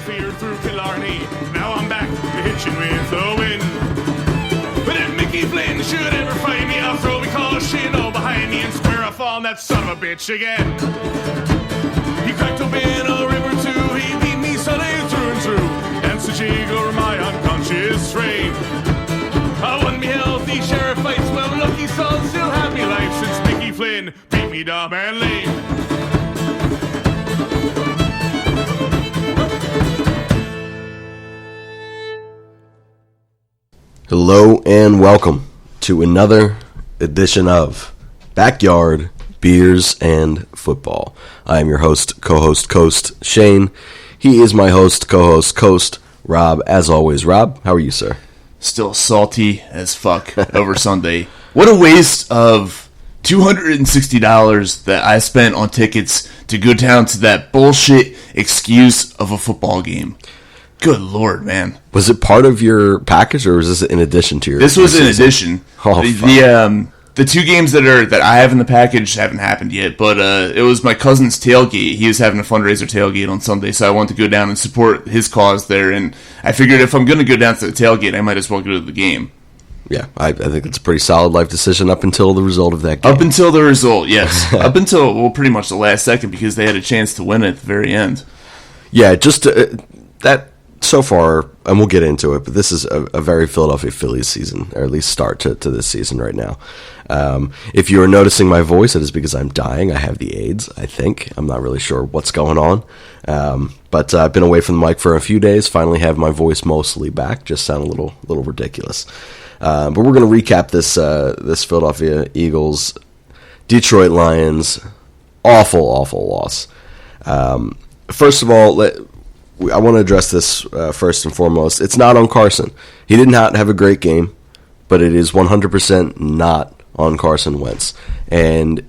fear through Killarney. Now I'm back to hitching with the wind. But if Mickey Flynn should ever find me, I'll throw me caution all behind me and square off on that son of a bitch again. He cracked open a river too, he beat me Sunday through and through. Danced a jig over my unconscious frame. I won me healthy sheriff fights, well lucky son, still have me life since Mickey Flynn beat me dumb and lame. Hello and welcome to another edition of Backyard Beers and Football. I am your host, co-host Coast Shane. He is my host, co-host Coast Rob. As always, Rob, how are you, sir? Still salty as fuck over Sunday. What a waste of $260 that I spent on tickets to go down to that bullshit excuse of a football game. Good Lord, man. Was it part of your package, or was this in addition to your? This was in addition. Oh, the two games that I have in the package haven't happened yet, but it was my cousin's tailgate. He was having a fundraiser tailgate on Sunday, so I wanted to go down and support his cause there. And I figured if I'm going to go down to the tailgate, I might as well go to the game. Yeah, I think it's a pretty solid life decision up until the result of that game. Up until the result, yes. Up until, well, pretty much the last second, because they had a chance to win it at the very end. Yeah, just that. So far, and we'll get into it, but this is a very Philadelphia Phillies season, or at least start to this season right now. If you are noticing my voice, it is because I'm dying. I have the AIDS, I think. I'm not really sure what's going on. But I've been away from the mic for a few days, finally have my voice mostly back, just sound a little ridiculous. But we're going to recap this Philadelphia Eagles, Detroit Lions, awful loss. First of all, I want to address this first and foremost. It's not on Carson. He did not have a great game, but it is 100% not on Carson Wentz. And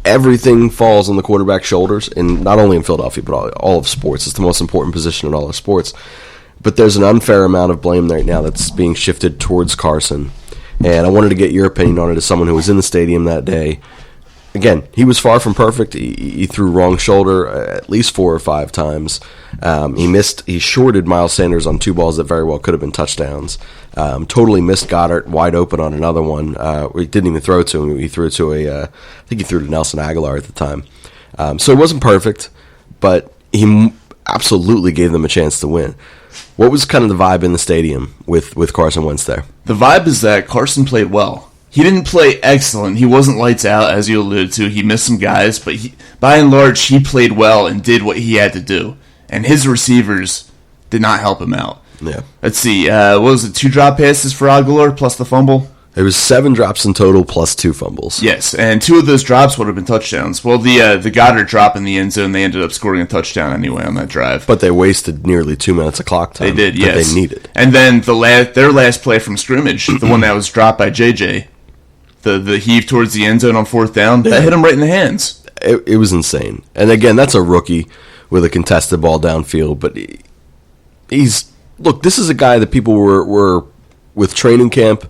everything falls on the quarterback's shoulders, and not only in Philadelphia, but all of sports. It's the most important position in all of sports. But there's an unfair amount of blame right now that's being shifted towards Carson. And I wanted to get your opinion on it as someone who was in the stadium that day. Again, he was far from perfect. He threw wrong shoulder at least 4 or 5 times. He shorted Miles Sanders on 2 balls that very well could have been touchdowns. Totally missed Goddard wide open on another one. He didn't even throw to him. He threw to I think he threw to Nelson Aguilar at the time. So it wasn't perfect, but he absolutely gave them a chance to win. What was kind of the vibe in the stadium with Carson Wentz there? The vibe is that Carson played well. He didn't play excellent. He wasn't lights out, as you alluded to. He missed some guys, but by and large, he played well and did what he had to do. And his receivers did not help him out. Yeah. Let's see. What was it? 2 drop passes for Aguilar plus the fumble? It was 7 drops in total plus 2 fumbles. Yes, and 2 of those drops would have been touchdowns. Well, the Goddard drop in the end zone, they ended up scoring a touchdown anyway on that drive. But they wasted nearly 2 minutes of clock time. They did, yes. That they needed. And then their last play from scrimmage, the one that was dropped by JJ, the heave towards the end zone on 4th down, that hit him right in the hands. It was insane. And again, that's a rookie with a contested ball downfield. But look, this is a guy that people were with training camp,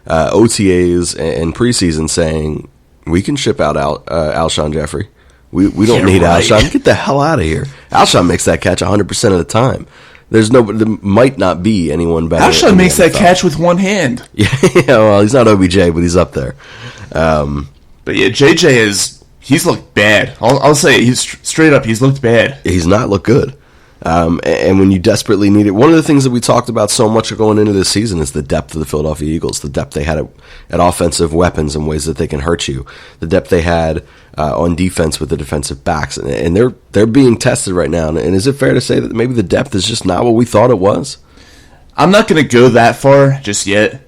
OTAs, and preseason saying, we can ship out Alshon Jeffrey. We don't need right. Alshon. Get the hell out of here. Alshon makes that catch 100% of the time. There might not be anyone better. Alshon makes that catch with one hand. Yeah, well, he's not OBJ, but he's up there. But yeah, JJ he's looked bad. I'll say he's straight up. He's looked bad. He's not looked good. And when you desperately need it, one of the things that we talked about so much going into this season is the depth of the Philadelphia Eagles, the depth they had at offensive weapons in ways that they can hurt you, the depth they had on defense with the defensive backs, and they're being tested right now. And is it fair to say that maybe the depth is just not what we thought it was? I'm not going to go that far just yet.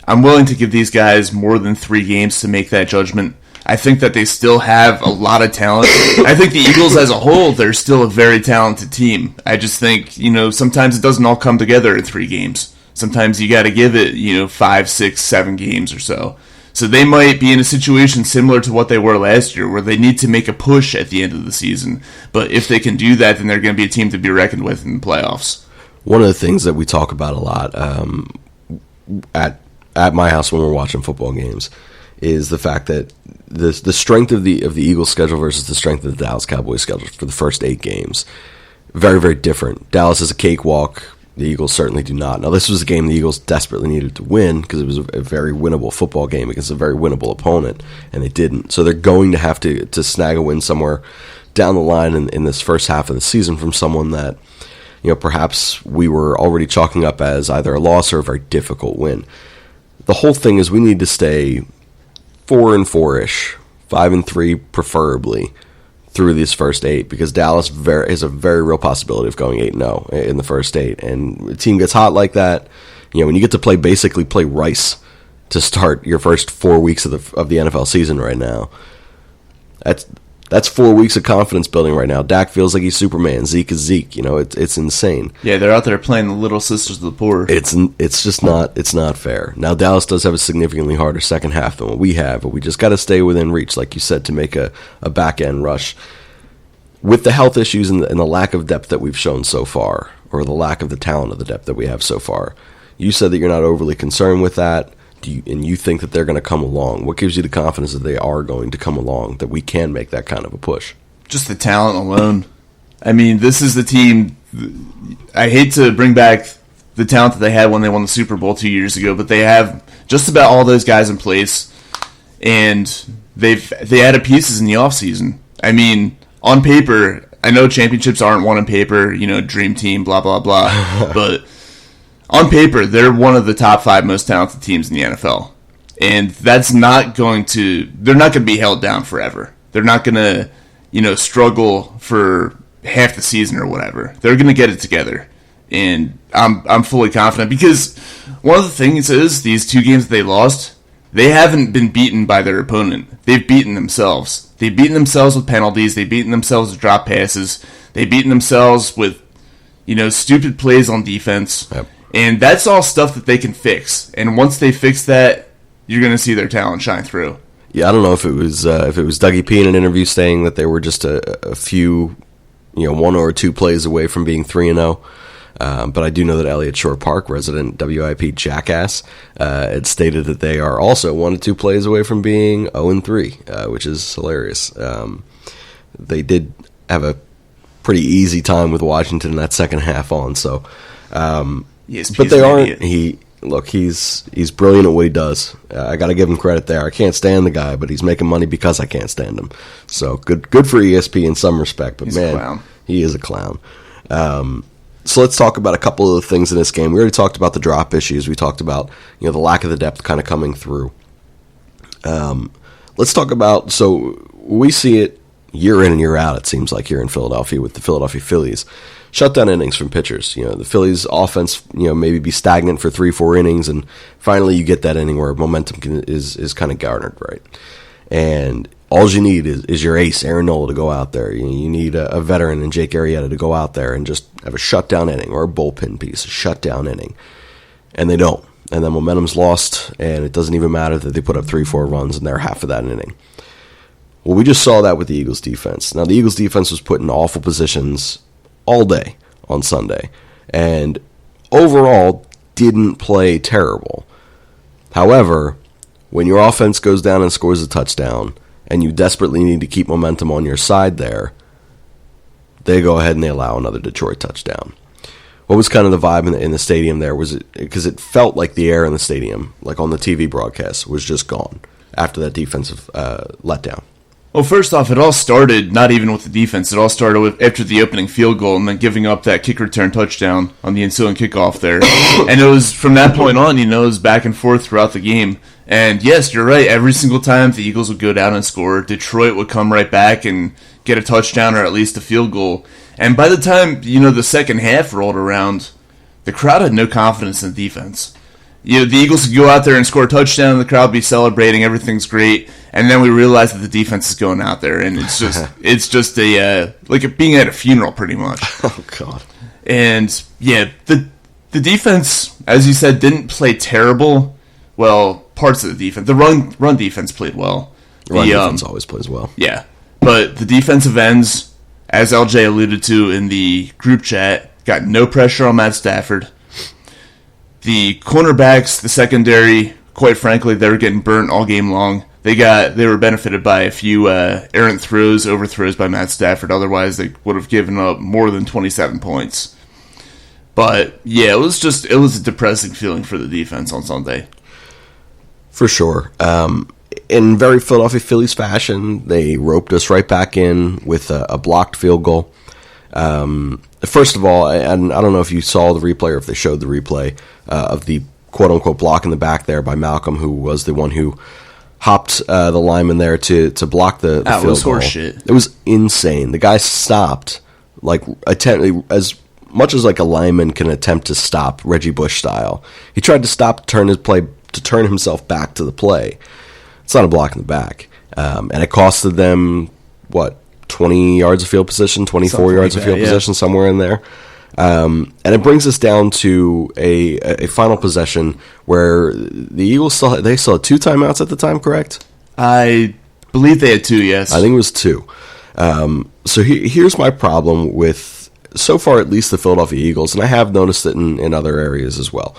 I'm willing to give these guys more than 3 games to make that judgment. I think that they still have a lot of talent. I think the Eagles as a whole, they're still a very talented team. I just think, sometimes it doesn't all come together in 3 games. Sometimes you got to give it, 5, 6, 7 games or so. So they might be in a situation similar to what they were last year, where they need to make a push at the end of the season. But if they can do that, then they're going to be a team to be reckoned with in the playoffs. One of the things that we talk about a lot at my house when we're watching football games is the fact that the strength of the Eagles schedule versus the strength of the Dallas Cowboys schedule for the first 8 games. very, very different. Dallas is a cakewalk. The Eagles certainly do not. Now, this was a game the Eagles desperately needed to win because it was a very winnable football game against a very winnable opponent, and they didn't. So they're going to have to snag a win somewhere down the line in this first half of the season from someone that, perhaps we were already chalking up as either a loss or a very difficult win. The whole thing is we need to stay 4-4-ish, 5-3 preferably, through these first 8, because Dallas has a very real possibility of going 8-0 in the first 8. And the team gets hot like that, when you get to basically play Rice to start your first 4 weeks of the NFL season right now, that's 4 weeks of confidence building right now. Dak feels like he's Superman. Zeke is Zeke. It's insane. Yeah, they're out there playing the Little Sisters of the Poor. It's just not fair. Now, Dallas does have a significantly harder second half than what we have, but we just got to stay within reach, like you said, to make a back-end rush. With the health issues and the lack of depth that we've shown so far, or the lack of the talent of the depth that we have so far, you said that you're not overly concerned with that. And you think that they're going to come along. What gives you the confidence that they are going to come along, that we can make that kind of a push? Just the talent alone. I mean, this is the team. I hate to bring back the talent that they had when they won the Super Bowl 2 years ago, but they have just about all those guys in place, and they added pieces in the offseason. I mean, on paper, I know championships aren't won on paper, dream team, blah, blah, blah, but on paper, they're one of the top 5 most talented teams in the NFL. And they're not going to be held down forever. They're not going to, struggle for half the season or whatever. They're going to get it together. And I'm fully confident, because one of the things is these 2 games that they lost, they haven't been beaten by their opponent. They've beaten themselves. They've beaten themselves with penalties. They've beaten themselves with drop passes. They've beaten themselves with, stupid plays on defense. Yep. And that's all stuff that they can fix. And once they fix that, you're going to see their talent shine through. Yeah, I don't know if it was Dougie P in an interview saying that they were just a few, 1 or 2 plays away from being 3-0. But I do know that Elliott Shore Park, resident WIP jackass, had stated that they are also 1 or 2 plays away from being 0-3, which is hilarious. They did have a pretty easy time with Washington in that second half on, so... but they aren't. He's brilliant at what he does. I got to give him credit there. I can't stand the guy, but he's making money because I can't stand him. So good for ESP in some respect. But man, he is a clown. So let's talk about a couple of the things in this game. We already talked about the drop issues. We talked about the lack of the depth kind of coming through. Let's talk about, so we see it year in and year out, it seems like, here in Philadelphia with the Philadelphia Phillies. Shutdown innings from pitchers. The Phillies offense, maybe be stagnant for 3-4 innings, and finally you get that inning where momentum is kind of garnered, right? And all you need is your ace, Aaron Nola, to go out there. You need a veteran in Jake Arrieta to go out there and just have a shutdown inning, or a bullpen piece, a shutdown inning. And they don't. And then momentum's lost, and it doesn't even matter that they put up 3-4 runs and they're half of that inning. Well, we just saw that with the Eagles defense. Now, the Eagles defense was put in awful positions all day on Sunday, and overall didn't play terrible. However, when your offense goes down and scores a touchdown, and you desperately need to keep momentum on your side there, they go ahead and they allow another Detroit touchdown. What was kind of the vibe in the stadium there? Was it because it felt like the air in the stadium, like on the TV broadcast, was just gone after that defensive letdown? Well, first off, it all started not even with the defense. It all started with after the opening field goal and then giving up that kick return touchdown on the ensuing kickoff there. And it was from that point on, it was back and forth throughout the game. And yes, you're right. Every single time the Eagles would go down and score, Detroit would come right back and get a touchdown or at least a field goal. And by the time, the second half rolled around, the crowd had no confidence in the defense. The Eagles could go out there and score a touchdown, the crowd would be celebrating, everything's great, and then we realize that the defense is going out there, and it's just like being at a funeral, pretty much. Oh God! And yeah, the defense, as you said, didn't play terrible. Well, parts of the defense, the run defense played well. Run defense always plays well. Yeah, but the defensive ends, as LJ alluded to in the group chat, got no pressure on Matt Stafford. The cornerbacks, the secondary, quite frankly, they were getting burnt all game long. They were benefited by a few errant throws, overthrows by Matt Stafford. Otherwise, they would have given up more than 27 points. But yeah, it was a depressing feeling for the defense on Sunday. For sure. In very Philadelphia Phillies fashion, they roped us right back in with a blocked field goal. First of all, and I don't know if you saw the replay or if they showed the replay of the quote-unquote block in the back there by Malcolm, who was the one who hopped the lineman there to block the field goal. Horseshit. It was insane. The guy stopped, as much as like a lineman can attempt to stop Reggie Bush style. He tried to stop to turn himself back to the play. It's not a block in the back. And it costed them, 20 yards of field position, 24 Something yards like of field that, position, somewhere in there. And it brings us down to a final possession where the Eagles still had 2 timeouts at the time, correct? I believe they had 2, yes. I think it was 2. So here's my problem with, so far at least, the Philadelphia Eagles, and I have noticed it in other areas as well.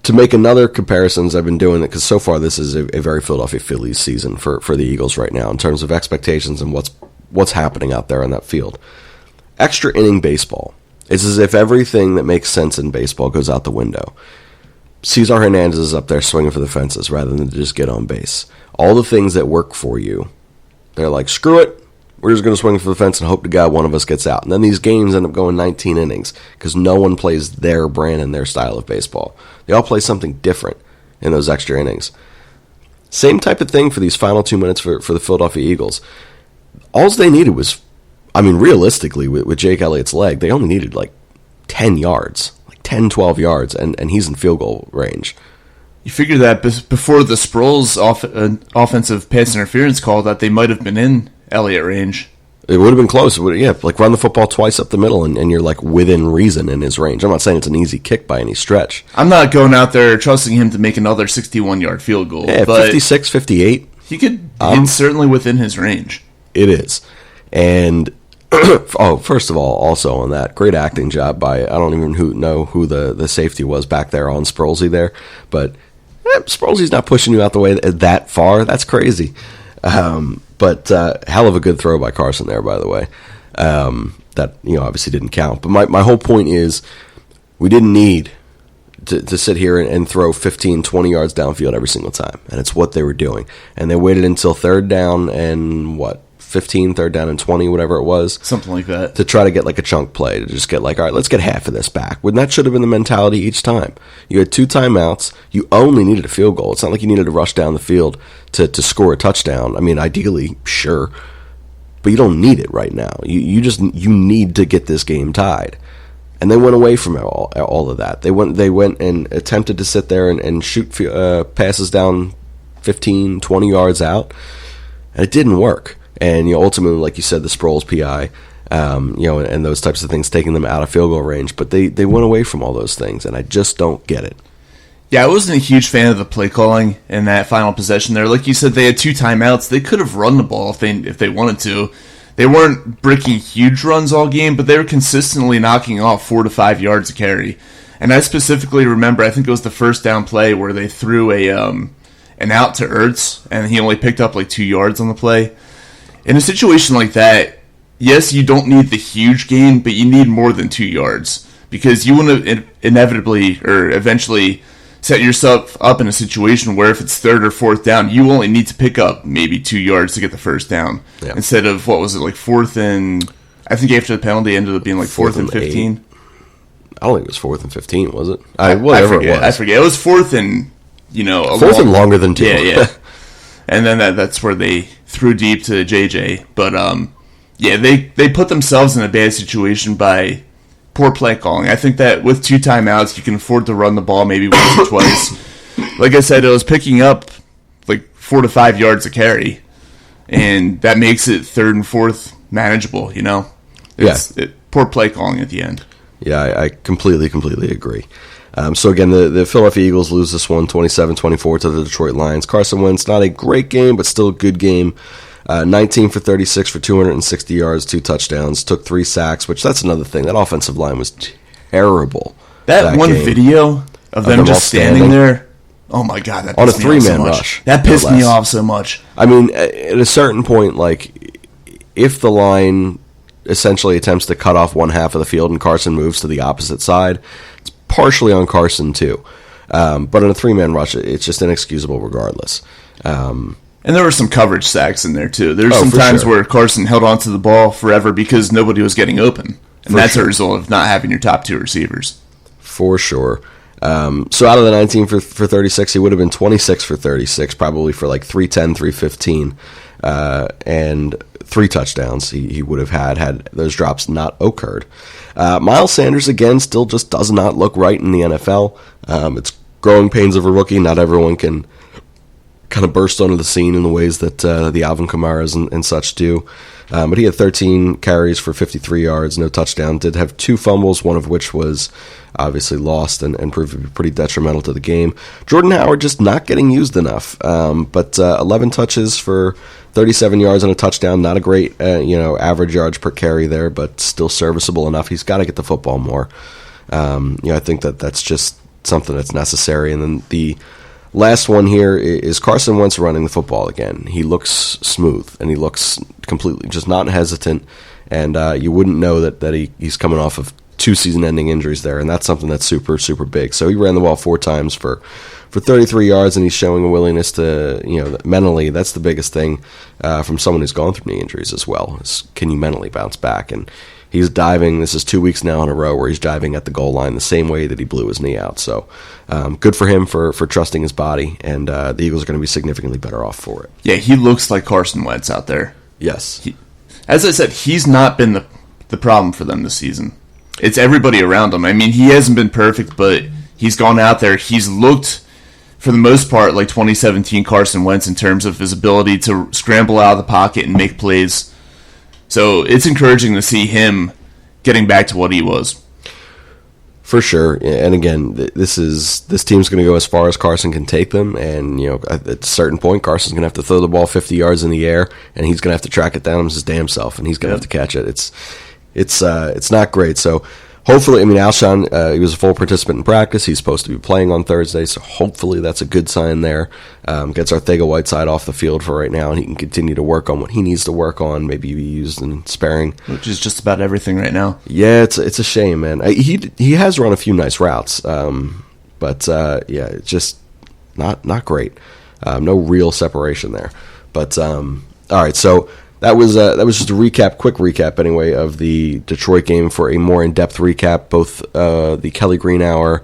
To make another comparisons, I've been doing it because so far this is a very Philadelphia Phillies season for the Eagles right now in terms of expectations and what's happening out there on that field. Extra inning baseball. It's as if everything that makes sense in baseball goes out the window. Cesar Hernandez is up there swinging for the fences rather than to just get on base. All the things that work for you, they're like, screw it. We're just going to swing for the fence and hope to God one of us gets out. And then these games end up going 19 innings because no one plays their brand and their style of baseball. They all play something different in those extra innings. Same type of thing for these final 2 minutes for the Philadelphia Eagles. All they needed was, realistically, with Jake Elliott's leg, they only needed 10 yards, 10, 12 yards, and he's in field goal range. You figure that before the Sproles offensive pass interference call that they might have been in Elliott range. It would have been close. Run the football twice up the middle, and you're within reason in his range. I'm not saying it's an easy kick by any stretch. I'm not going out there trusting him to make another 61-yard field goal. Yeah, but 56, 58. It's certainly within his range. It is. And, first of all, also on that, great acting job by, I don't even know who the safety was back there on Sprolesy there, but Sprolesy's not pushing you out the way that far. That's crazy. But hell of a good throw by Carson there, by the way. That obviously didn't count. But my whole point is we didn't need to sit here and throw 15, 20 yards downfield every single time. And it's what they were doing. And they waited until third down and 15, third down and 20, whatever it was. Something like that. To try to get a chunk play, to just get all right, let's get half of this back. When that should have been the mentality each time. You had 2 timeouts. You only needed a field goal. It's not like you needed to rush down the field to score a touchdown. Ideally, sure. But you don't need it right now. You need to get this game tied. And they went away from all of that. They went and attempted to sit there and shoot passes down 15, 20 yards out. And it didn't work. And ultimately, like you said, the Sproles PI, and those types of things taking them out of field goal range. But they went away from all those things, and I just don't get it. Yeah, I wasn't a huge fan of the play calling in that final possession there. Like you said, they had 2 timeouts. They could have run the ball if they wanted to. They weren't breaking huge runs all game, but they were consistently knocking off 4 to 5 yards a carry. And I specifically remember, I think it was the first down play where they threw an out to Ertz, and he only picked up 2 yards on the play. In a situation like that, yes, you don't need the huge gain, but you need more than 2 yards because you want to inevitably or eventually set yourself up in a situation where if it's third or fourth down, you only need to pick up maybe 2 yards to get the first down instead of, fourth and, I think after the penalty it ended up being 4th and 15. I don't think it was 4th and 15, was it? Whatever it was. I forget. It was 4th and, fourth and longer than 2. Yeah. And then that's where they threw deep to JJ. But, they put themselves in a bad situation by poor play calling. I think that with 2 timeouts, you can afford to run the ball maybe once or twice. Like I said, it was picking up 4 to 5 yards a carry. And that makes it third and fourth manageable, poor play calling at the end. Yeah, I completely agree. So again, the Philadelphia Eagles lose this one 27-24 to the Detroit Lions. Carson Wentz, not a great game, but still a good game. 19 for 36 for 260 yards, 2 touchdowns, took 3 sacks, which that's another thing. That offensive line was terrible. That one game. video of them just standing there, Oh my God, that on a pissed me off so three-man much. rush. That pissed me off so much. I mean, at a certain point, like, if the line essentially attempts to cut off one half of the field and Carson moves to the opposite side, it's partially on Carson too. But on a three-man rush, it's just inexcusable regardless. And there were some coverage sacks in there too. There's some for times sure. where Carson held onto the ball forever because nobody was getting open. And For that's sure. a result of not having your top two receivers. For sure. So out of the 19 for 36, he would have been 26 for 36, probably for like 310, 315, and 3 touchdowns he would have had those drops not occurred. Miles Sanders, again, still just does not look right in the NFL. It's growing pains of a rookie. Not everyone can kind of burst onto the scene in the ways that the Alvin Kamaras and such do. But he had 13 carries for 53 yards, no touchdown. Did have 2 fumbles, one of which was obviously lost and proved to be pretty detrimental to the game. Jordan Howard just not getting used enough. But 11 touches for 37 yards and a touchdown. Not a great average yards per carry there, but still serviceable enough. He's got to get the football more. I think that's just something that's necessary. And then the last one here is Carson Wentz running the football again. He looks smooth, and he looks completely just not hesitant, and you wouldn't know that he's coming off of 2 season-ending injuries there, and that's something that's super, super big. So he ran the ball 4 times for 33 yards, and he's showing a willingness to, mentally, that's the biggest thing from someone who's gone through knee injuries as well, is can you mentally bounce back? And he's diving. This is 2 weeks now in a row where he's diving at the goal line the same way that he blew his knee out. So good for him for trusting his body, and the Eagles are going to be significantly better off for it. Yeah, he looks like Carson Wentz out there. Yes. As I said, he's not been the problem for them this season. It's everybody around him. I mean, he hasn't been perfect, but he's gone out there. He's looked, for the most part, like 2017 Carson Wentz in terms of his ability to scramble out of the pocket and make plays. So it's encouraging to see him getting back to what he was. For sure. And again, this team's going to go as far as Carson can take them. And, at a certain point, Carson's going to have to throw the ball 50 yards in the air, and he's going to have to track it down his damn self, and he's going to have to catch it. It's not great. So hopefully, Alshon, he was a full participant in practice. He's supposed to be playing on Thursday, so hopefully that's a good sign there. Gets Arcega-Whiteside off the field for right now, and he can continue to work on what he needs to work on, maybe be used in sparing. Which is just about everything right now. Yeah, it's a shame, man. He has run a few nice routes, but it's just not great. No real separation there. But all right, so that was just a quick recap anyway, of the Detroit game. For a more in-depth recap, both the Kelly Green Hour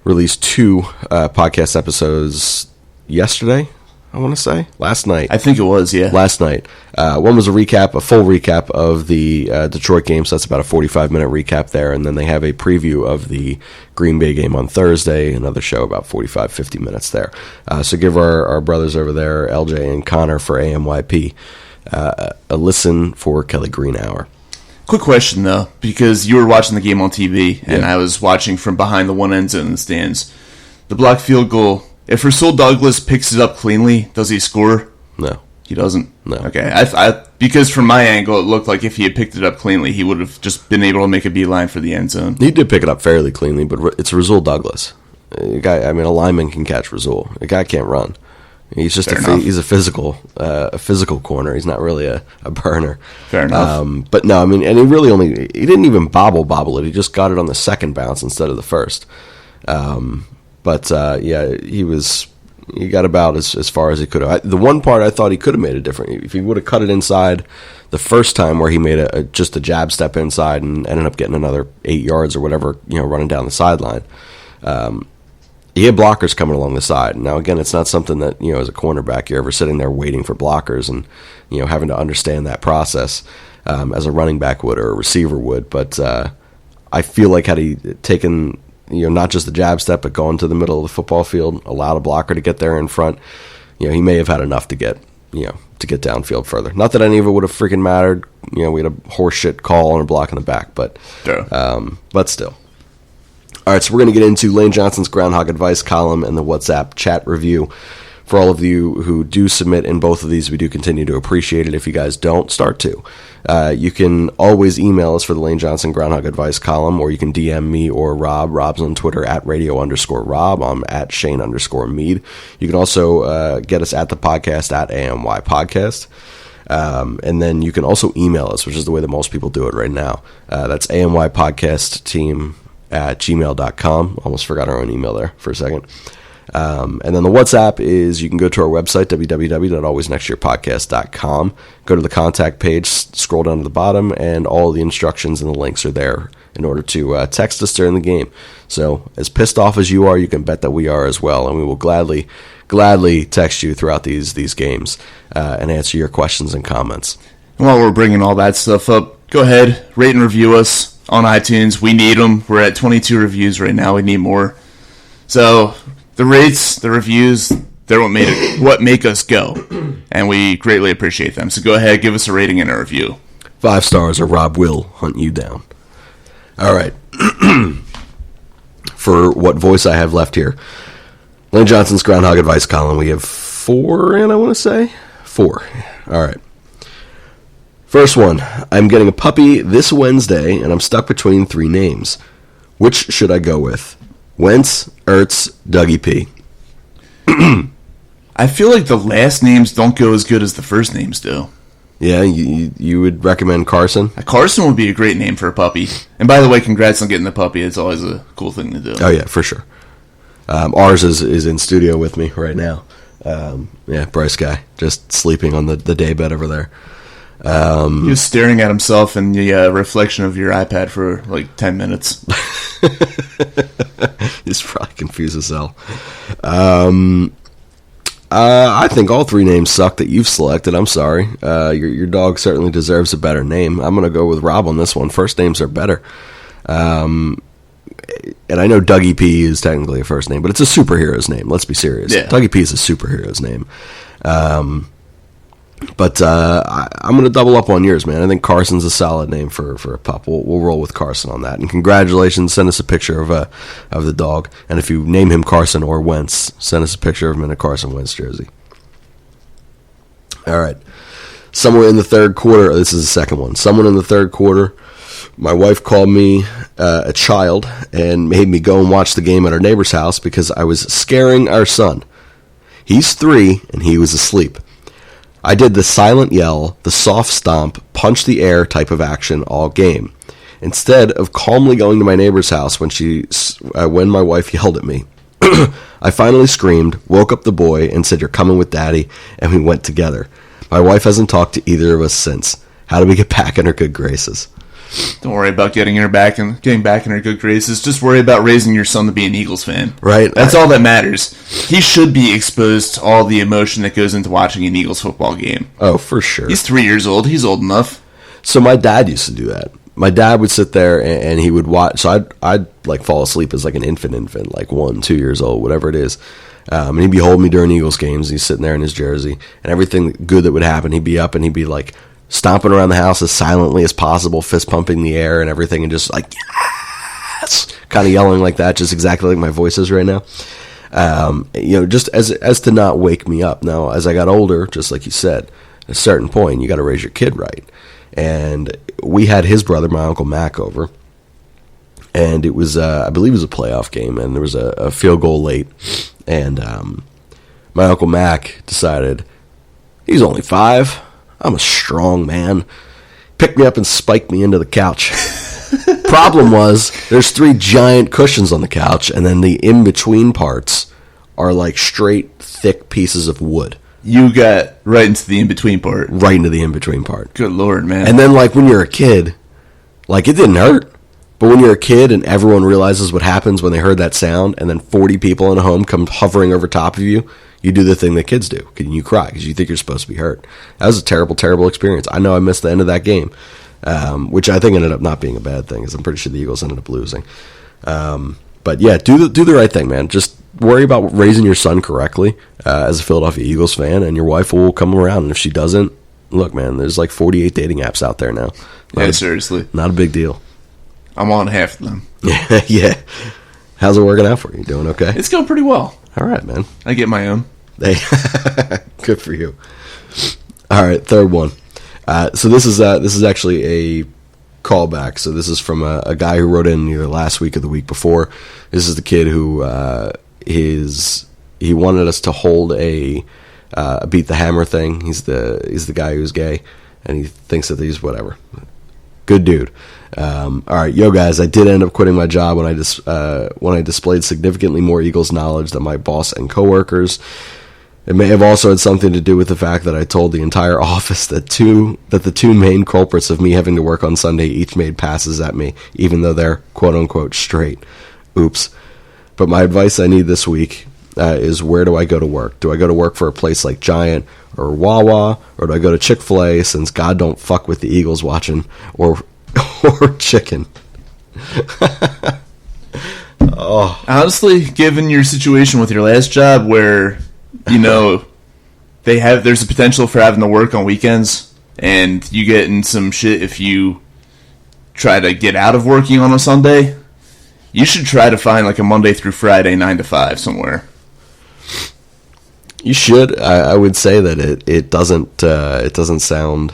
released 2 podcast episodes yesterday, I want to say. Last night. I think it was, yeah. Last night. One was a full recap of the Detroit game, so that's about a 45-minute recap there, and then they have a preview of the Green Bay game on Thursday, another show about 45, 50 minutes there. So give our brothers over there, LJ and Connor for AMYP, a listen for Kelly Green Hour. Quick question, though, because you were watching the game on TV, and I was watching from behind the one end zone in the stands. The blocked field goal, if Rasul Douglas picks it up cleanly, does he score? No. He doesn't? No. Okay, because from my angle, it looked like if he had picked it up cleanly, he would have just been able to make a beeline for the end zone. He did pick it up fairly cleanly, but it's Rasul Douglas. A lineman can catch Rasul. A guy can't run. He's just he's a physical corner. He's not really a burner. Fair enough. But no, and he didn't even bobble it. He just got it on the second bounce instead of the first. He got about as far as he could have. The one part I thought he could have made it different. If he would have cut it inside the first time, where he made just a jab step inside and ended up getting another 8 yards or whatever, running down the sideline. He had blockers coming along the side. Now, again, it's not something that, as a cornerback, you're ever sitting there waiting for blockers and, having to understand that process as a running back would or a receiver would. But I feel like had he taken, not just the jab step, but gone to the middle of the football field, allowed a blocker to get there in front, he may have had enough to get downfield further. Not that any of it would have freaking mattered. We had a horseshit call and a block in the back, but still. All right, so we're going to get into Lane Johnson's Groundhog Advice column and the WhatsApp chat review For all of you who do submit in both of these, we do continue to appreciate it. If you guys don't, start to. You can always email us for the Lane Johnson Groundhog Advice column, or you can DM me or Rob. Rob's on Twitter at radio_Rob. I'm at Shane_Mead. You can also get us at the podcast at AMY Podcast. And then you can also email us, which is the way that most people do it right now. That's amypodcastteam@gmail.com. Almost forgot our own email there for a second. And then the WhatsApp is you can go to our website, www.alwaysnextyearpodcast.com. Go to the contact page, scroll down to the bottom, and all the instructions and the links are there in order to text us during the game. So as pissed off as you are, you can bet that we are as well, and we will gladly text you throughout these games and answer your questions and comments. And while we're bringing all that stuff up, go ahead, rate and review us on iTunes. We need them. We're at 22 reviews right now. We need more. So the rates, the reviews, they're what make us go, and we greatly appreciate them. So go ahead, give us a rating and a review. 5 stars or Rob will hunt you down. All right. For what voice I have left here, Lane Johnson's Groundhog Advice column, we have 4 in, I want to say. 4. All right. First one. I'm getting a puppy this Wednesday, and I'm stuck between 3 names. Which should I go with? Wentz, Ertz, Dougie P. I feel like the last names don't go as good as the first names do. Yeah, you would recommend Carson? Carson would be a great name for a puppy. And by the way, congrats on getting the puppy. It's always a cool thing to do. Oh, yeah, for sure. Ours is in studio with me right now. Bryce guy, just sleeping on the day bed over there. He was staring at himself in the reflection of your iPad for like 10 minutes. He's probably confused as hell. I think all 3 names suck that you've selected. I'm sorry. Your dog certainly deserves a better name. I'm going to go with Rob on this one. First names are better. And I know Dougie P is technically a first name, but it's a superhero's name. Let's be serious. Yeah. Dougie P is a superhero's name. But I'm going to double up on yours, man. I think Carson's a solid name for a pup. We'll roll with Carson on that. And congratulations. Send us a picture of the dog. And if you name him Carson or Wentz, send us a picture of him in a Carson Wentz jersey. All right. Somewhere in the third quarter, this is the second one. Someone in the third quarter, my wife called me a child and made me go and watch the game at our neighbor's house because I was scaring our son. He's 3 and he was asleep. I did the silent yell, the soft stomp, punch the air type of action all game. Instead of calmly going to my neighbor's house when my wife yelled at me, I finally screamed, woke up the boy, and said, "You're coming with Daddy," and we went together. My wife hasn't talked to either of us since. How do we get back in her good graces? Don't worry about getting back in her good graces. Just worry about raising your son to be an Eagles fan. Right. That's all that matters. He should be exposed to all the emotion that goes into watching an Eagles football game. Oh, for sure. He's 3 years old. He's old enough. So my dad used to do that. My dad would sit there and he would watch. So I'd like fall asleep as like an infant, like 1, 2 years old, whatever it is. And he'd be holding me during Eagles games. He's sitting there in his jersey, and everything good that would happen, he'd be up and he'd be like stomping around the house as silently as possible, fist pumping the air and everything, and just like, yes, kind of yelling like that, just exactly like my voice is right now. Just as to not wake me up. Now, as I got older, just like you said, at a certain point, you got to raise your kid right. And we had his brother, my Uncle Mac, over, and it was, I believe it was a playoff game, and there was a field goal late, and my Uncle Mac decided, he's only 5. I'm a strong man. Picked me up and spiked me into the couch. Problem was, there's 3 giant cushions on the couch, and then the in-between parts are like straight, thick pieces of wood. You got right into the in-between part. Right into the in-between part. Good Lord, man. And then, like, when you're a kid, like, it didn't hurt. But when you're a kid and everyone realizes what happens when they heard that sound, and then 40 people in a home come hovering over top of you, you do the thing that kids do, and you cry because you think you're supposed to be hurt. That was a terrible, terrible experience. I know I missed the end of that game, which I think ended up not being a bad thing, because I'm pretty sure the Eagles ended up losing. But yeah, do the right thing, man. Just worry about raising your son correctly as a Philadelphia Eagles fan, and your wife will come around. And if she doesn't, look, man, there's like 48 dating apps out there now. Seriously. Not a big deal. I'm on half of them. Yeah. How's it working out for you? Doing okay? It's going pretty well. All right, man. I get my own. They good for you. All right, third one. So this is actually a callback. So this is from a guy who wrote in either last week or the week before. This is the kid who he wanted us to hold a beat the hammer thing. He's the guy who's gay, and he thinks that he's whatever. Good dude. All right, yo guys, I did end up quitting my job when I displayed significantly more Eagles knowledge than my boss and coworkers. It may have also had something to do with the fact that I told the entire office that the two main culprits of me having to work on Sunday each made passes at me, even though they're quote-unquote straight. Oops. But my advice I need this week is, where do I go to work? Do I go to work for a place like Giant or Wawa, or do I go to Chick-fil-A, since God don't fuck with the Eagles watching, or chicken? Oh. Honestly, given your situation with your last job where, you know, there's a potential for having to work on weekends, and you get in some shit if you try to get out of working on a Sunday, you should try to find like a Monday through Friday 9 to 5 somewhere. You should. I would say that it doesn't sound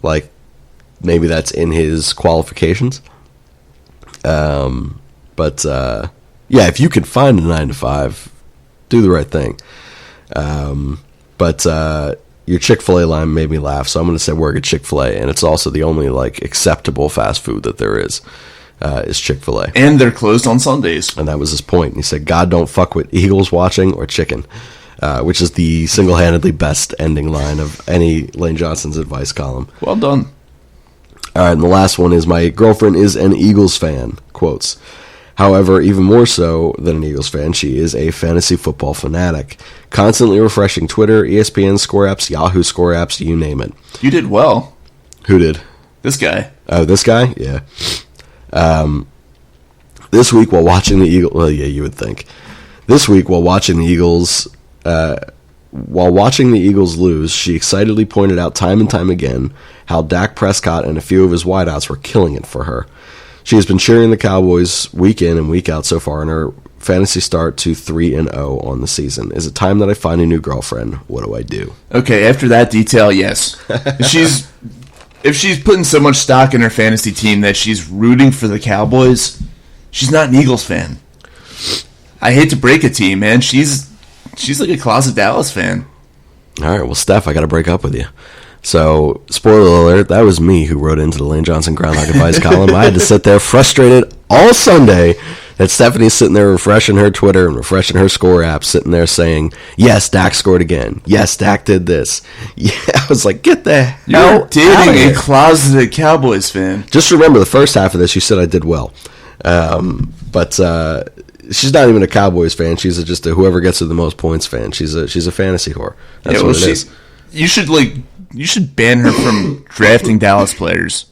like maybe that's in his qualifications. But yeah, if you can find a 9 to 5, do the right thing. But your Chick-fil-A line made me laugh, so I'm going to say work at Chick-fil-A, and it's also the only like acceptable fast food that there is Chick-fil-A. And they're closed on Sundays. And that was his point. He said, God don't fuck with Eagles watching or chicken, which is the single-handedly best ending line of any Lane Johnson's advice column. Well done. All right, and the last one is, my girlfriend is an Eagles fan, quotes. However, even more so than an Eagles fan, she is a fantasy football fanatic, constantly refreshing Twitter, ESPN score apps, Yahoo score apps, you name it. You did well. Who did? This guy. Oh, this guy? Yeah. This week while watching the Eagles, well, yeah, you would think. This week while watching the Eagles lose, she excitedly pointed out time and time again how Dak Prescott and a few of his wideouts were killing it for her. She has been cheering the Cowboys week in and week out so far in her fantasy start to 3-0 on the season. Is it time that I find a new girlfriend? What do I do? Okay, after that detail, yes. If she's putting so much stock in her fantasy team that she's rooting for the Cowboys, she's not an Eagles fan. I hate to break it to you, man. She's like a closet Dallas fan. All right, well, Steph, I got to break up with you. So, spoiler alert, that was me who wrote into the Lane Johnson Groundhog Advice column. I had to sit there frustrated all Sunday that Stephanie's sitting there refreshing her Twitter and refreshing her score app, sitting there saying, yes, Dak scored again. Yes, Dak did this. Yeah, I was like, get the hell You're out of dating here. a closeted Cowboys fan. Just remember, the first half of this, you said I did well. But she's not even a Cowboys fan. She's just a whoever gets her the most points fan. She's a fantasy whore. That's what it is. You should ban her from drafting Dallas players.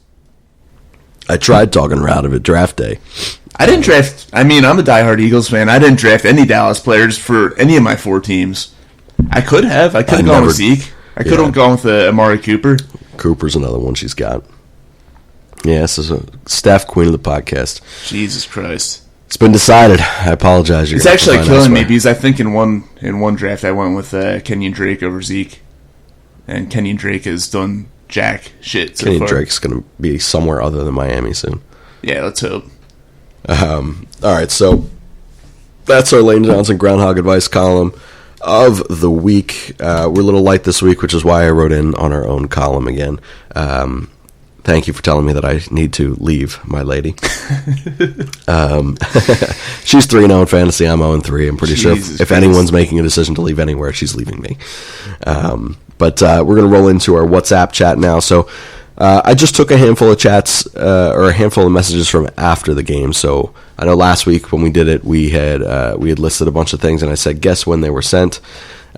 I tried talking her out of it draft day. I didn't draft. I mean, I'm a diehard Eagles fan. I didn't draft any Dallas players for any of my 4 teams. I could have. I could have gone with Zeke. I could have gone with Amari Cooper. Cooper's another one she's got. Yeah, this is a Steph, queen of the podcast. Jesus Christ. It's been decided. I apologize. It's actually killing me because I think in one draft I went with Kenyon Drake over Zeke. And Kenyon Drake has done jack shit so Kenyon far. Drake's going to be somewhere other than Miami soon. Yeah, let's hope. All right, so that's our Lane Johnson Groundhog Advice column of the week. We're a little light this week, which is why I wrote in on our own column again. Thank you for telling me that I need to leave my lady. She's 3-0 in fantasy. I'm 0-3. I'm pretty sure if anyone's making a decision to leave anywhere, she's leaving me. But we're going to roll into our WhatsApp chat now. So I just took a handful of chats or a handful of messages from after the game. So I know last week when we did it, we had listed a bunch of things, and I said guess when they were sent.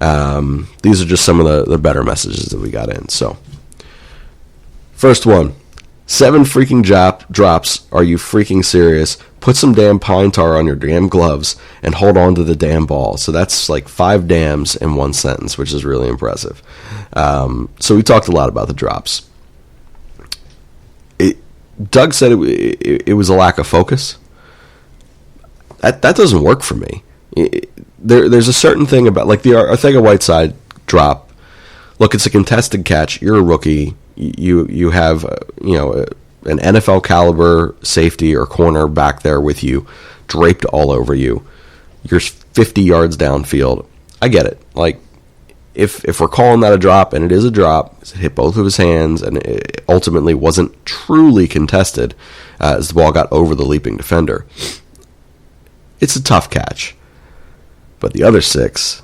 These are just some of the better messages that we got in. So first one. 7 freaking drops. Are you freaking serious? Put some damn pine tar on your damn gloves and hold on to the damn ball. So that's like 5 dams in one sentence, which is really impressive. So we talked a lot about the drops. Doug said it was a lack of focus. That doesn't work for me. there's a certain thing about, like, the Arcega-Whiteside drop. Look, it's a contested catch. You're a rookie. You have, an NFL caliber safety or corner back there with you, draped all over you. You're 50 yards downfield. I get it. Like, if we're calling that a drop, and it is a drop, it hit both of his hands, and it ultimately wasn't truly contested as the ball got over the leaping defender. It's a tough catch. But the other 6,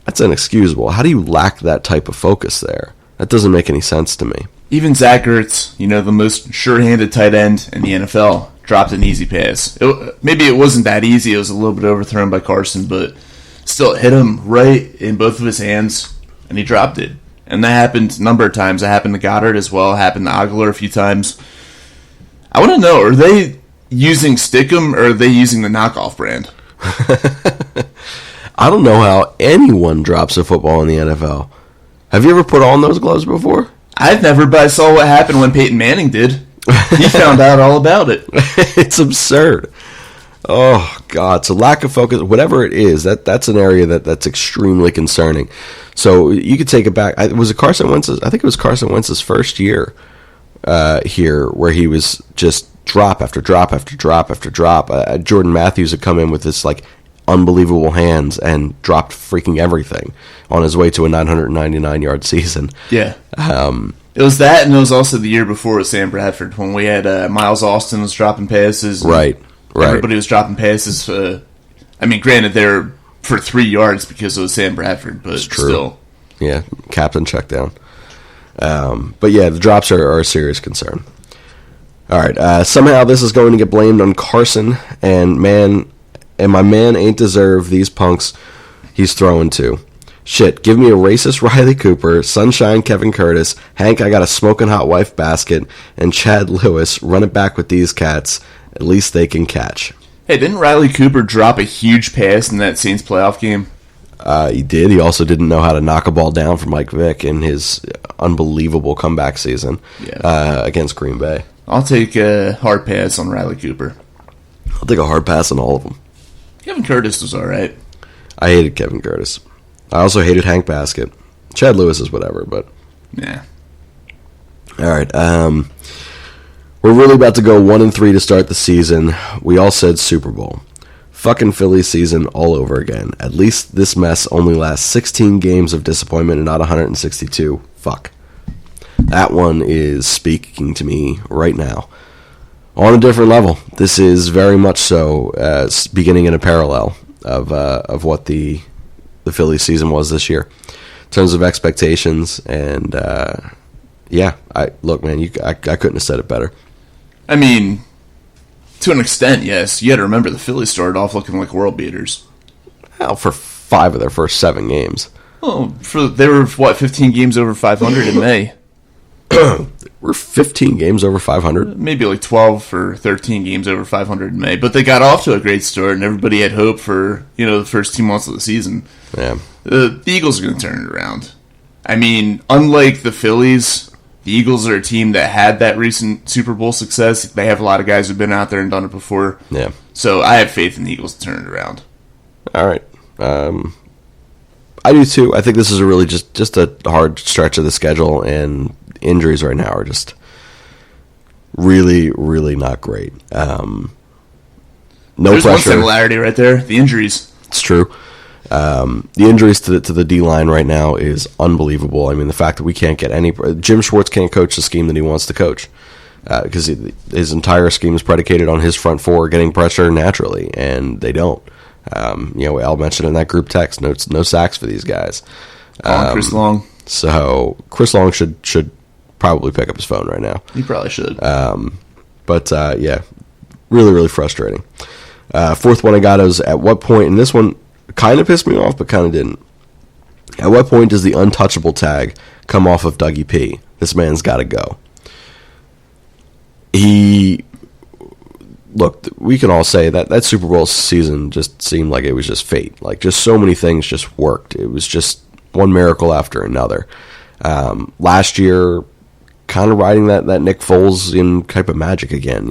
that's inexcusable. How do you lack that type of focus there? That doesn't make any sense to me. Even Zach Ertz, the most sure-handed tight end in the NFL, dropped an easy pass. Maybe it wasn't that easy. It was a little bit overthrown by Carson, but still hit him right in both of his hands, and he dropped it. And that happened a number of times. It happened to Goddard as well. It happened to Aguilar a few times. I want to know, are they using Stickum, or are they using the knockoff brand? I don't know how anyone drops a football in the NFL. Have you ever put on those gloves before? I've never, but I saw what happened when Peyton Manning did. He found out all about it. It's absurd. Oh, God. So lack of focus, whatever it is, that's an area that's extremely concerning. So you could take it back. I think it was Carson Wentz's first year here, where he was just drop after drop after drop after drop. Jordan Matthews had come in with this, like, unbelievable hands and dropped freaking everything on his way to a 999-yard season. Yeah. It was that, and it was also the year before with Sam Bradford, when we had Miles Austin was dropping passes. Right. Everybody was dropping passes. Granted, they're for 3 yards because it was Sam Bradford, but still. Yeah, captain check down. But yeah, the drops are a serious concern. All right, somehow this is going to get blamed on Carson, and my man ain't deserve these punks he's throwing to. Shit, give me a racist Riley Cooper, Sunshine Kevin Curtis, Hank I got a smoking hot wife basket, and Chad Lewis. Run it back with these cats. At least they can catch. Hey, didn't Riley Cooper drop a huge pass in that Saints playoff game? He did. He also didn't know how to knock a ball down for Mike Vick in his unbelievable comeback season against Green Bay. I'll take a hard pass on Riley Cooper. I'll take a hard pass on all of them. Kevin Curtis was all right. I hated Kevin Curtis. I also hated Hank Baskett. Chad Lewis is whatever, but... Yeah. All right. We're really about to go 1-3 to start the season. We all said Super Bowl. Fucking Phillies season all over again. At least this mess only lasts 16 games of disappointment and not 162. Fuck. That one is speaking to me right now. On a different level. This is very much so beginning in a parallel of what the Phillies season was this year in terms of expectations. And look, man, I couldn't have said it better. I mean, to an extent, yes. You got to remember the Phillies started off looking like world beaters. Well, for 5 of their first 7 games. Well, they were 15 games over 500 in May. We're 15 games over 500. Maybe like 12 or 13 games over 500 in May. But they got off to a great start, and everybody had hope for the first 2 months of the season. Yeah, the Eagles are going to turn it around. I mean, unlike the Phillies, the Eagles are a team that had that recent Super Bowl success. They have a lot of guys who've been out there and done it before. Yeah. So I have faith in the Eagles to turn it around. All right. I do too. I think this is a really just a hard stretch of the schedule, and injuries right now are just really, really not great. No There's pressure. One similarity right there: the injuries. It's true. The injuries to the D line right now is unbelievable. I mean, the fact that we can't get any Jim Schwartz can't coach the scheme that he wants to coach because his entire scheme is predicated on his front four getting pressure naturally, and they don't. Al mentioned in that group text, no sacks for these guys. Chris Long. So Chris Long should probably pick up his phone right now. He probably should. But really, really frustrating. Fourth one I got is at what point, and this one kind of pissed me off, but kind of didn't. At what point does the untouchable tag come off of Dougie P? This man's got to go. Look, we can all say that Super Bowl season just seemed like it was just fate. Like, just so many things just worked. It was just one miracle after another. Last year, kind of riding that Nick Foles in type of magic again,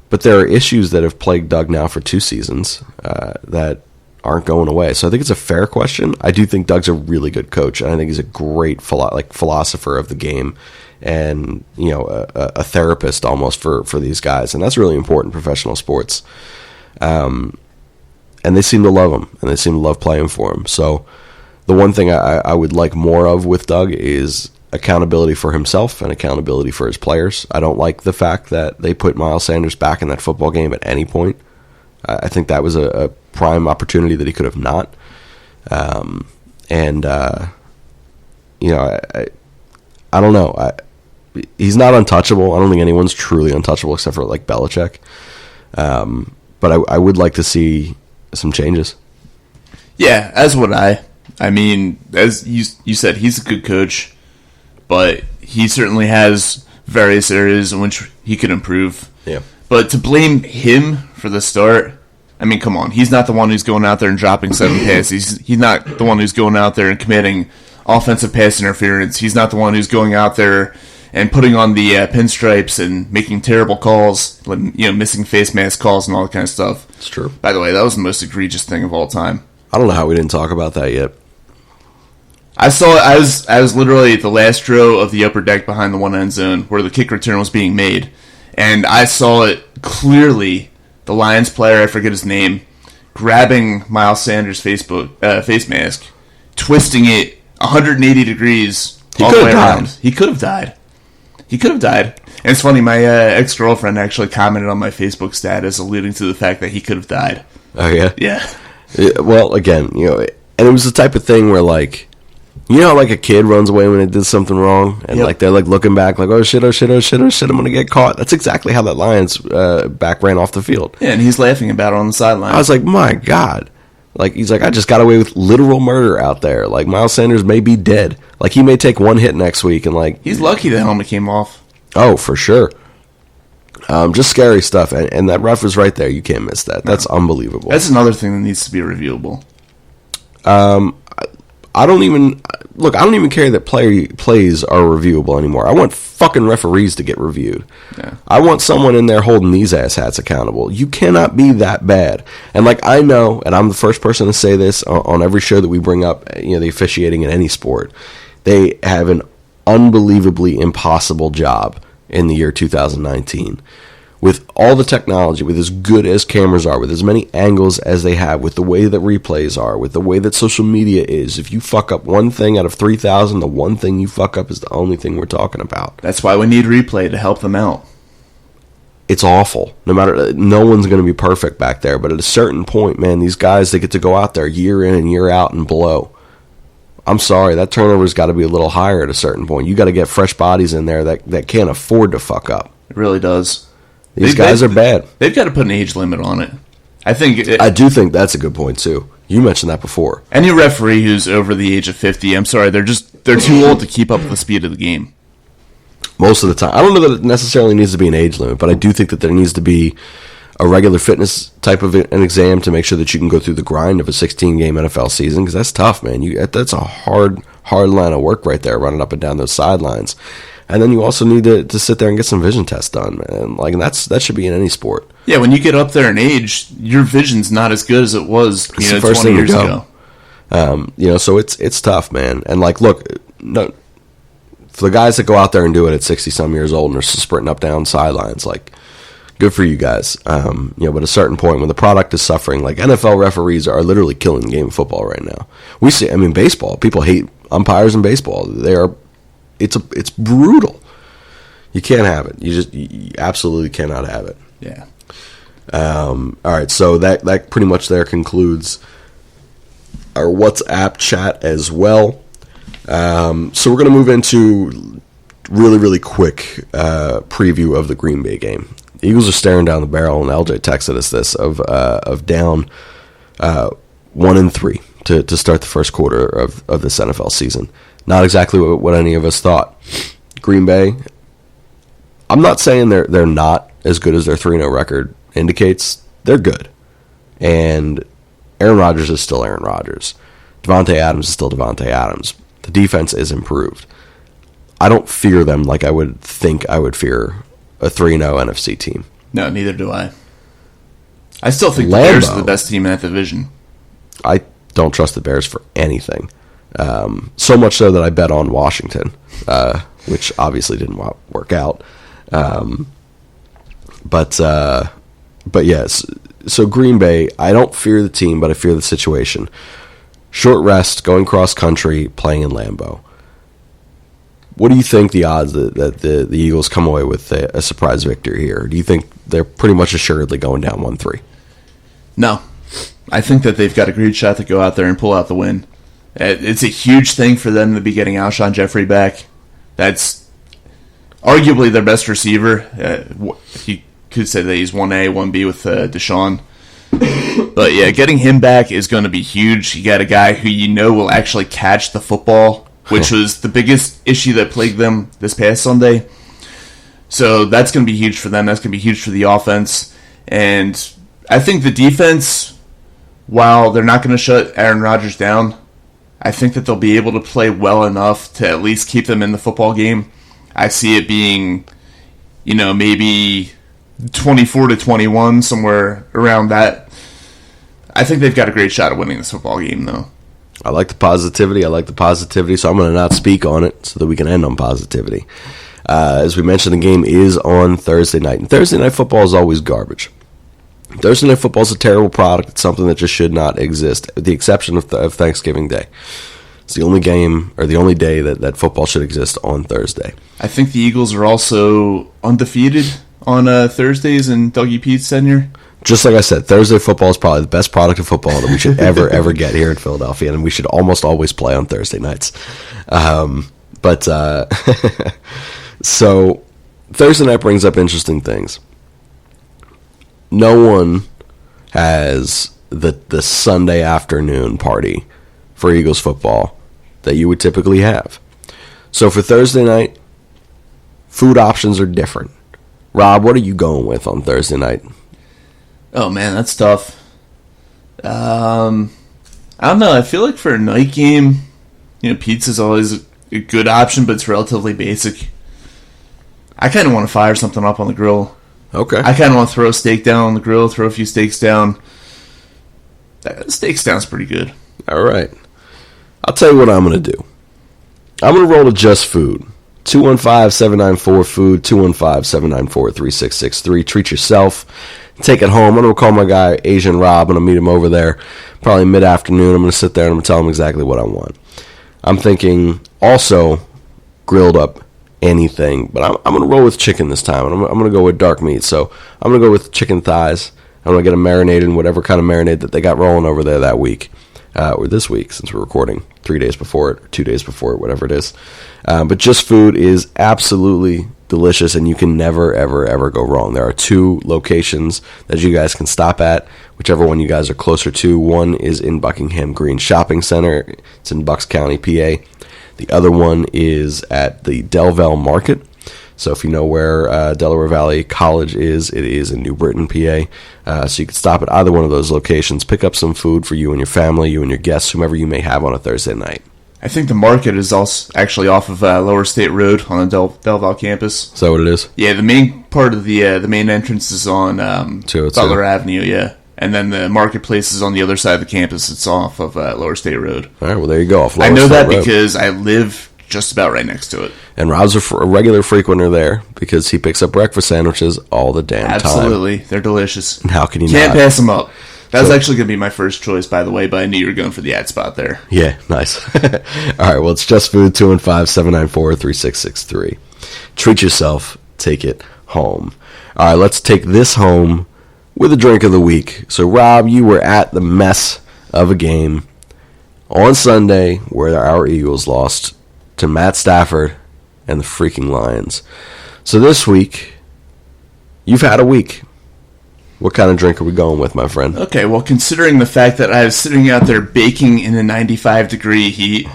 but there are issues that have plagued Doug now for 2 seasons that aren't going away. So I think it's a fair question. I do think Doug's a really good coach, and I think he's a great philosopher of the game, and a therapist almost for these guys, and that's really important in professional sports. And they seem to love him, and they seem to love playing for him. So the one thing I would like more of with Doug is accountability for himself and accountability for his players. I don't like the fact that they put Miles Sanders back in that football game at any point. I think that was a prime opportunity that he could have not. I don't know. He's not untouchable. I don't think anyone's truly untouchable except for like Belichick. But I would like to see some changes. Yeah, as would I. I mean, as you said, he's a good coach, but he certainly has various areas in which he could improve. Yeah. But to blame him for the start, I mean, come on. He's not the one who's going out there and dropping 7 passes. He's not the one who's going out there and committing offensive pass interference. He's not the one who's going out there and putting on the pinstripes and making terrible calls, missing face mask calls and all that kind of stuff. It's true. By the way, that was the most egregious thing of all time. I don't know how we didn't talk about that yet. I saw it. I was literally at the last row of the upper deck behind the one end zone where the kick return was being made, and I saw it clearly. The Lions player, I forget his name, grabbing Miles Sanders' face mask, twisting it 180 degrees all the way around. He could have died. And it's funny, my ex-girlfriend actually commented on my Facebook status alluding to the fact that he could have died. Oh, yeah? Yeah. Well, again, and it was the type of thing where, like, like a kid runs away when they did something wrong, and like they're like looking back, like, oh shit, I'm gonna get caught. That's exactly how that Lions back ran off the field. Yeah, and he's laughing about it on the sideline. I was like, my God. Like, he's like, I just got away with literal murder out there. Like, Miles Sanders may be dead. Like, he may take one hit next week, and like, he's lucky the helmet came off. Oh, for sure. Just scary stuff, and that ref was right there. You can't miss that. That's unbelievable. That's another thing that needs to be reviewable. I don't even care that plays are reviewable anymore. I want fucking referees to get reviewed. Yeah. I want someone in there holding these asshats accountable. You cannot be that bad. And like, I know, and I'm the first person to say this on every show that we bring up, the officiating in any sport, they have an unbelievably impossible job in the year 2019. With all the technology, with as good as cameras are, with as many angles as they have, with the way that replays are, with the way that social media is, if you fuck up one thing out of 3,000, the one thing you fuck up is the only thing we're talking about. That's why we need replay to help them out. It's awful. No one's going to be perfect back there, but at a certain point, man, these guys, they get to go out there year in and year out and blow. I'm sorry, that turnover's got to be a little higher at a certain point. You got to get fresh bodies in there that can't afford to fuck up. It really does. These guys are bad. They've got to put an age limit on it. I do think that's a good point too. You mentioned that before. Any referee who's over the age of 50, I'm sorry, they're too old to keep up with the speed of the game. Most of the time. I don't know that it necessarily needs to be an age limit, but I do think that there needs to be a regular fitness type of an exam to make sure that you can go through the grind of a 16-game NFL season, because that's tough, man. That's a hard line of work right there, running up and down those sidelines. And then you also need to sit there and get some vision tests done, man. Like, that should be in any sport. Yeah, when you get up there in age, your vision's not as good as it was 20 years ago. So it's tough, man. And like, look, no, for the guys that go out there and do it at 60-some years old and are sprinting up down sidelines, like, good for you guys. But at a certain point, when the product is suffering, like, NFL referees are literally killing the game of football right now. We see, baseball. People hate umpires in baseball. It's brutal. You can't have it. You absolutely cannot have it. Yeah. All right, so that pretty much there concludes our WhatsApp chat as well. So we're going to move into really, really quick preview of the Green Bay game. The Eagles are staring down the barrel, and LJ texted us this, of down 1-3 to start the first quarter of this NFL season. Not exactly what any of us thought. Green Bay, I'm not saying they're not as good as their 3-0 record indicates. They're good. And Aaron Rodgers is still Aaron Rodgers. Devontae Adams is still Devontae Adams. The defense is improved. I don't fear them like I would think I would fear a 3-0 NFC team. No, neither do I. I still think the Bears are the best team in that division. I don't trust the Bears for anything. So much so that I bet on Washington, which obviously didn't work out. But yes, so Green Bay, I don't fear the team, but I fear the situation. Short rest, going cross country, playing in Lambeau. What do you think the odds that the Eagles come away with a surprise victory here? Do you think they're pretty much assuredly going down 1-3? No. I think that they've got a great shot to go out there and pull out the win. It's a huge thing for them to be getting Alshon Jeffrey back. That's arguably their best receiver. You could say that he's 1A, 1B with Deshaun. But yeah, getting him back is going to be huge. You got a guy who you know will actually catch the football, which was the biggest issue that plagued them this past Sunday. So that's going to be huge for them. That's going to be huge for the offense. And I think the defense, while they're not going to shut Aaron Rodgers down, I think that they'll be able to play well enough to at least keep them in the football game. I see it being, maybe 24-21, somewhere around that. I think they've got a great shot at winning this football game, though. I like the positivity, so I'm going to not speak on it so that we can end on positivity. As we mentioned, the game is on Thursday night, and Thursday night football is always garbage. Thursday night football is a terrible product. It's something that just should not exist, with the exception of Thanksgiving Day. It's the only game, or the only day that football should exist on Thursday. I think the Eagles are also undefeated on Thursdays in Dougie Pete's tenure. Just like I said, Thursday football is probably the best product of football that we should ever get here in Philadelphia, and we should almost always play on Thursday nights. So Thursday night brings up interesting things. No one has the Sunday afternoon party for Eagles football that you would typically have. So for Thursday night, food options are different. Rob, what are you going with on Thursday night? Oh, man, that's tough. I don't know. I feel like for a night game, pizza's always a good option, but it's relatively basic. I kind of want to fire something up on the grill. Okay. I kind of want to throw a steak down on the grill, throw a few steaks down. Steak sounds pretty good. All right. I'll tell you what I'm going to do. I'm going to roll to Just Food. 215-794-FOOD, 215-794-3663. Treat yourself. Take it home. I'm going to call my guy, Asian Rob. I'm going to meet him over there probably mid-afternoon. I'm going to sit there and I'm going to tell him exactly what I want. I'm thinking also grilled up anything, but I'm going to roll with chicken this time. And I'm going to go with dark meat. So I'm going to go with chicken thighs. I'm going to get them marinated in whatever kind of marinade that they got rolling over there that week. Or this week, since we're recording 3 days before it, or 2 days before it, whatever it is. But Just Food is absolutely delicious, and you can never, ever, ever go wrong. There are 2 locations that you guys can stop at, whichever one you guys are closer to. One is in Buckingham Green Shopping Center. It's in Bucks County, PA. The other one is at the Delville Market. So if you know where Delaware Valley College is, it is in New Britain, PA. So you can stop at either one of those locations, pick up some food for you and your family, you and your guests, whomever you may have on a Thursday night. I think the market is also actually off of Lower State Road on the Delville campus. Is that what it is? Yeah, the main part of the main entrance is on Butler Avenue, yeah. And then the marketplace is on the other side of the campus. It's off of Lower State Road. All right, well, there you go. I know that because I live just about right next to it. And Rob's a regular frequenter there because he picks up breakfast sandwiches all the damn time. Absolutely. They're delicious. And how can you Can't pass them up. That was actually going to be my first choice, by the way, but I knew you were going for the ad spot there. Yeah, nice. All right, well, it's Just Food, 215-794-3663. Treat yourself. Take it home. All right, let's take this home with a drink of the week. So, Rob, you were at the mess of a game on Sunday where our Eagles lost to Matt Stafford and the freaking Lions. So this week, you've had a week. What kind of drink are we going with, my friend? Okay, well, considering the fact that I was sitting out there baking in the 95-degree heat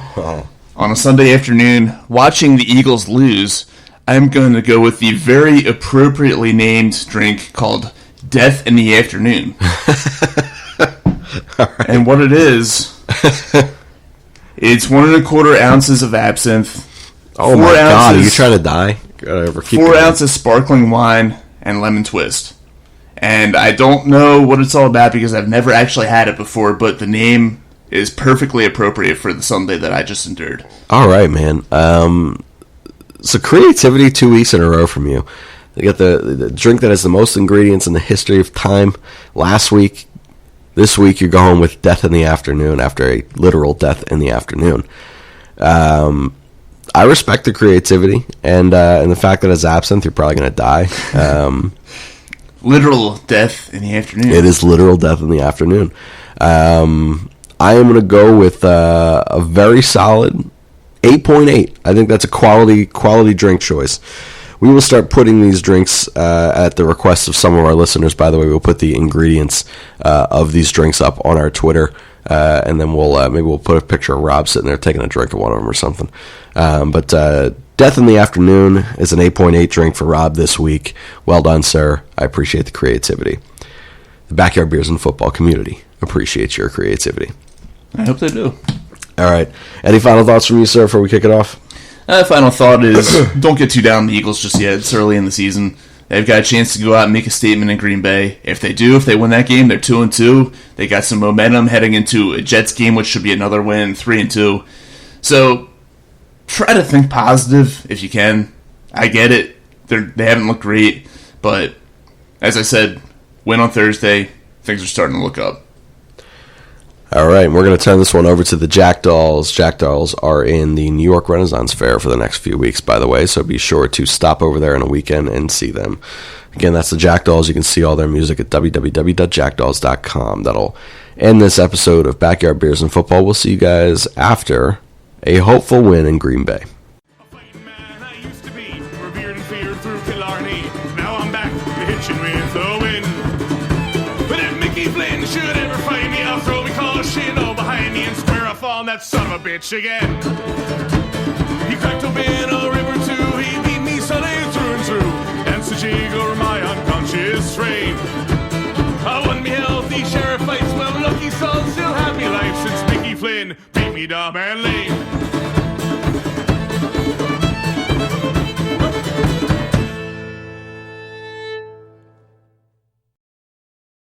on a Sunday afternoon watching the Eagles lose, I'm going to go with the very appropriately named drink called Death in the Afternoon. Right. And what it is... It's 1 1/4 ounces of absinthe. Oh my God! Are you trying to die? 4 ounces sparkling wine and lemon twist, And I don't know what it's all about because I've never actually had it before, but the name is perfectly appropriate for the Sunday that I just endured. All right, man. So creativity 2 weeks in a row from you. You got the drink that has the most ingredients in the history of time last week. This week you're going with death in the afternoon after a literal death in the afternoon. I respect the creativity and the fact that it's absinthe, you're probably going to die. Literal death in the afternoon. It is literal death in the afternoon. I am going to go with a very solid 8.8. I think that's a quality drink choice. We will start putting these drinks at the request of some of our listeners. By the way, we'll put the ingredients of these drinks up on our Twitter, and then we'll put a picture of Rob sitting there taking a drink of one of them or something. But Death in the Afternoon is an 8.8 drink for Rob this week. Well done, sir. I appreciate the creativity. The Backyard Beers and Football community appreciates your creativity. I hope they do. All right. Any final thoughts from you, sir, before we kick it off? Final thought is don't get too down on the Eagles just yet. It's early in the season. They've got a chance to go out and make a statement in Green Bay. If they win that game, they're 2-2. They got some momentum heading into a Jets game, which should be another win, 3-2. So try to think positive if you can. I get it. They haven't looked great, but as I said, win on Thursday, things are starting to look up. All right, we're going to turn this one over to the Jackdaws. Jackdaws are in the New York Renaissance Fair for the next few weeks, by the way, so be sure to stop over there on a weekend and see them. Again, that's the Jackdaws. You can see all their music at www.jackdaws.com. That'll end this episode of Backyard Beers and Football. We'll see you guys after a hopeful win in Green Bay. A fighting man I used to be, revered and feared through Killarney. Now I'm back to hitching with a win. But if Mickey Flynn should ever find me, I'll throw me caution all behind me and square off on that son of a bitch again. He cracked open a river too, he beat me Sunday through and through, danced a jig over my unconscious frame. I won me healthy sheriff fights, well lucky souls still have me life since Mickey Flynn beat me dumb and lame.